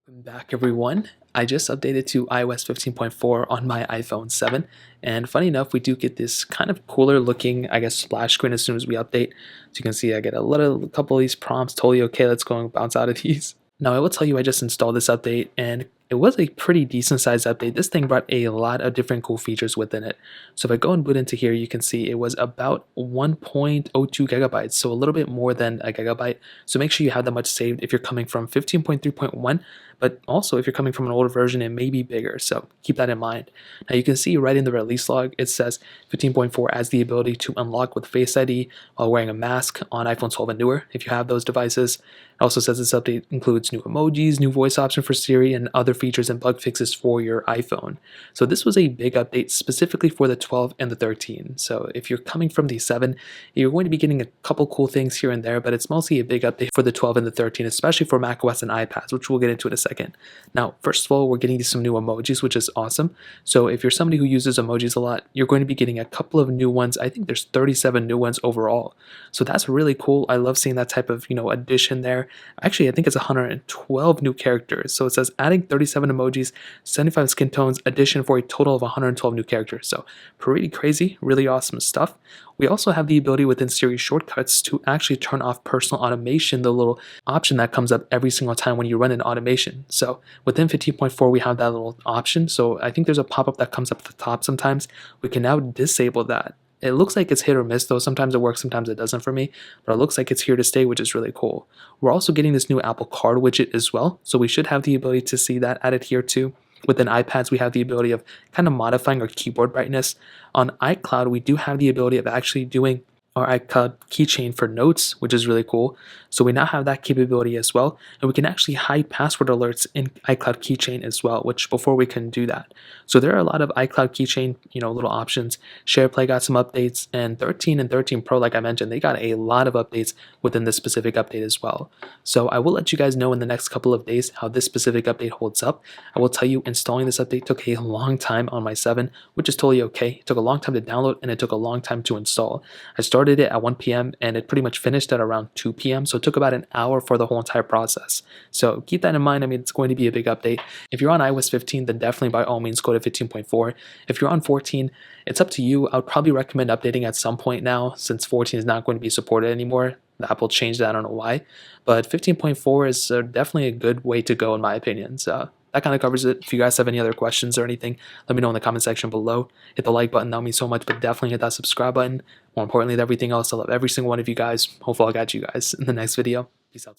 Welcome back, everyone. I just updated to iOS 15.4 on my iPhone 7, and funny enough, we do get this kind of cooler looking, splash screen as soon as we update. So you can see I get a couple of these prompts, totally okay, let's go and bounce out of these. Now, I will tell you, I just installed this update, and it was a pretty decent sized update. This thing brought a lot of different cool features within it. So if I go and boot into here, you can see it was about 1.02 gigabytes, so a little bit more than a gigabyte. So make sure you have that much saved if you're coming from 15.3.1, but also if you're coming from an older version, it may be bigger, so keep that in mind. Now you can see right in the release log, it says 15.4 has the ability to unlock with Face ID while wearing a mask on iPhone 12 and newer if you have those devices. It also says this update includes new emojis, new voice option for Siri, and other features and bug fixes for your iPhone. So this was a big update specifically for the 12 and the 13. So if you're coming from the 7, you're going to be getting a couple cool things here and there, but it's mostly a big update for the 12 and the 13, especially for macOS and iPads, which we'll get into in a second. Now, first of all, we're getting some new emojis, which is awesome. So if you're somebody who uses emojis a lot, you're going to be getting a couple of new ones. I think there's 37 new ones overall. So that's really cool. I love seeing that type of, addition there. Actually, I think it's 112 new characters. So it says adding 37 emojis, 75 skin tones, addition for a total of 112 new characters. So pretty crazy, really awesome stuff. We also have the ability within Siri shortcuts to actually turn off personal automation, the little option that comes up every single time when you run an automation. So within 15.4, we have that little option. So I think there's a pop-up that comes up at the top sometimes. We can now disable that. It looks like it's hit or miss though. Sometimes it works, sometimes it doesn't for me, but it looks like it's here to stay, which is really cool. We're also getting this new Apple Card widget as well, so we should have the ability to see that added here too. Within iPads, we have the ability of kind of modifying our keyboard brightness. On iCloud, we do have the ability of actually doing our iCloud keychain for notes, which is really cool. So we now have that capability as well, and we can actually hide password alerts in iCloud keychain as well, which before we couldn't do that. So there are a lot of iCloud keychain, little options. SharePlay got some updates, and 13 and 13 Pro, like I mentioned, they got a lot of updates within this specific update as well. So I will let you guys know in the next couple of days how this specific update holds up. I will tell you, installing this update took a long time on my 7, which is totally okay. It took a long time to download, and it took a long time to install. I started it at 1 p.m. and it pretty much finished at around 2 p.m. So it took about an hour for the whole entire process. So keep that in mind. I mean, it's going to be a big update. If you're on iOS 15, then definitely by all means go to 15.4. If you're on 14, it's up to you. I would probably recommend updating at some point now, since 14 is not going to be supported anymore. Apple changed that, I don't know why. But 15.4 is definitely a good way to go in my opinion. So that kind of covers it. If you guys have any other questions or anything, let me know in the comment section below. Hit the like button, that would mean so much, but definitely hit that subscribe button. More importantly than everything else, I love every single one of you guys. Hopefully I'll catch you guys in the next video. Peace out.